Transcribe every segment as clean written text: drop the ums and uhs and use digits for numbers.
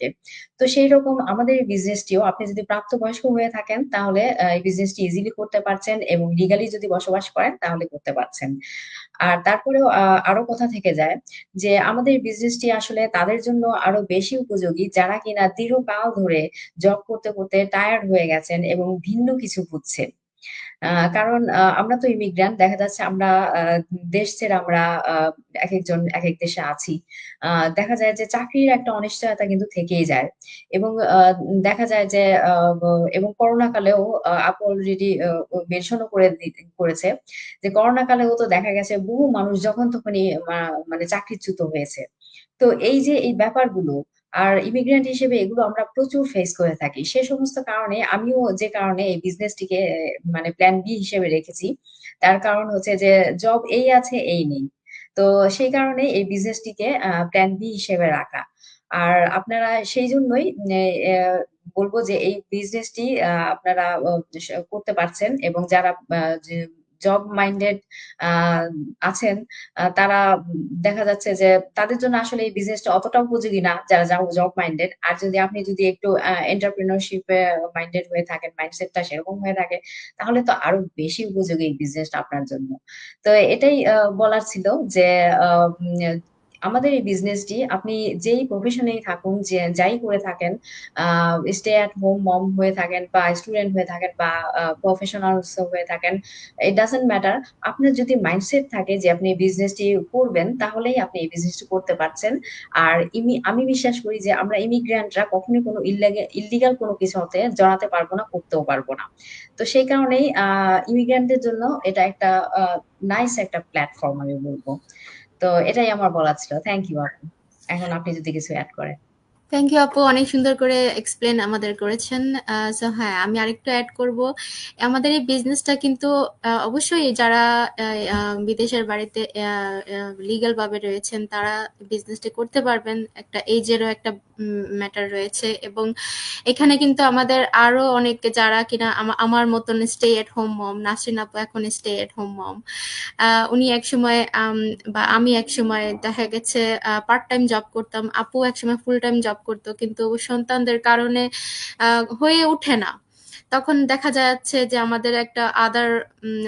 থাকতে। তো সেই রকম আমাদের এই বিজনেসটিও আপনি যদি প্রাপ্তবয়স্ক হয়ে থাকেন তাহলে এই বিজনেসটি ইজিলি করতে পারছেন এবং লিগালি যদি বসবাস করেন তাহলে করতে পারছেন। আর তারপরেও আরো কথা থেকে যায় যে আমাদের বিজনেসটি আসলে তাদের জন্য আরো বেশি উপযোগী যারা কিনা দীর্ঘকাল ধরে জব করতে, করতে টায়ার্ড হয়ে গেছেন এবং ভিন্ন কিছু খুঁজছেন। কারণ আমরা তো ইমিগ্রান্ট দেখা যাচ্ছে আমরা আ দেশ ছেড়ে আমরা আ একেকজন একেক দেশে আছি। আ দেখা যায় যে চাকরির একটা অনিশ্চয়তা কিন্তু থেকেই যায়। এবং দেখা যায় যে আ ব এবং করোনা কালেও আপু অলরেডি মেনশনও করেছে যে করোনা কালেও তো দেখা গেছে বহু মানুষ যখন তখনই মানে চাকরিচ্যুত হয়েছে। তো এই যে এই ব্যাপারগুলো আর ইমিগ্রেন্ট হিসেবে এগুলো আমরা প্রচুর ফেস করে থাকি। সে সমস্ত কারণে আমিও যে কারণে এই বিজনেসটিকে মানে প্ল্যান বি হিসেবে রেখেছি। তার কারণ হচ্ছে যে জব এই আছে, এই নেই। তো সেই কারণেই এই বিজনেসটিকে প্ল্যান বি হিসেবে রাখা। আর আপনারা সেইজন্যই বলব যে এই বিজনেসটি আপনারা করতে পারছেন এবং যারা যে জব মাইন্ডেড আ আছেন তারা দেখা যাচ্ছে যে তাদের জন্য আসলে এই বিজনেসটা অতটা উপযোগী না যারা জব মাইন্ডেড। আর যদি আপনি যদি একটু এন্টারপ্রেনিউরশিপ মাইন্ডেড হয়ে থাকেন, মাইন্ডসেটটা সেরকম হয়ে থাকে, তাহলে তো আরো বেশি উপযোগী এই বিজনেসটা আপনার জন্য। তো এটাই বলার ছিল যে আ উম আমাদের এই বিজনেসটি আপনি যেই প্রফেশনেই থাকুন, যাই করে থাকেন, আ স্টে এট হোম মম হয়ে থাকেন বা স্টুডেন্ট হয়ে থাকেন বা প্রফেশনালস হয়ে থাকেন, ইট ডাজন্ট ম্যাটার। আপনার যদি মাইন্ডসেট থাকে যে আপনি এই বিজনেসটি করবেন, তাহলেই আপনি এই বিজনেসটি করতে পারছেন। আর আমি বিশ্বাস করি যে আমরা ইমিগ্রেন্টরা কখনোই কোনো ইল্লিগাল কোনো কিছুতে জড়াতে পারবো না, করতেও পারবো না। তো সেই কারণেই ইমিগ্রেন্টদের জন্য এটা একটা আ নাইস একটা প্ল্যাটফর্ম আমি বলব। তো এটাই আমার বলার ছিল। থ্যাংক ইউ আপু। এখন আপনি যদি কিছু এড করেন। থ্যাংক ইউ আপু, অনেক সুন্দর করে এক্সপ্লেন আমাদের করেছেন। সো হ্যাঁ, আমি আরেকটু অ্যাড করব। আমাদের এই বিজনেসটা কিন্তু অবশ্যই যারা বিদেশের বাড়িতে লিগ্যাল ভাবে রয়েছেন তারা বিজনেসটা করতে পারবেন। একটা এজেরও একটা ম্যাটার রয়েছে, এবং এখানে কিন্তু আমাদের আরো অনেকে যারা কিনা আমার মতন স্টে এট হোম মম, নাসরিন আপু এখন স্টে এট হোম মম। উনি একসময় বা আমি একসময় দেখা গেছে পার্ট টাইম জব করতাম, আপু একসময় ফুল টাইম জব করতো, কিন্তু সন্তানদের কারণে হয়ে ওঠে না। তখন দেখা যাচ্ছে যে আমাদের একটা আদার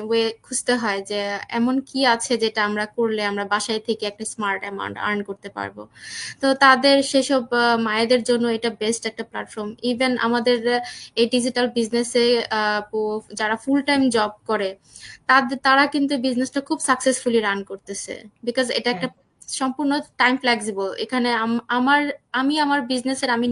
ওয়ে খুঁজতে হয় যে এমন কি আছে যেটা আমরা করলে আমরা বাসায় থেকে একটা স্মার্ট অ্যামাউন্ট আর্ন করতে পারবো। তো তাদের সেসব মায়েদের জন্য এটা বেস্ট একটা প্ল্যাটফর্ম। ইভেন আমাদের এই ডিজিটাল বিজনেসে যারা ফুল টাইম জব করে তারা কিন্তু বিজনেসটা খুব সাকসেসফুলি রান করতেছে, বিকজ এটা হ্যাঁ। একটা সম্পূর্ণ টাইম ফ্লেক্সিবল। এখানে আমার বিজনেসের আমি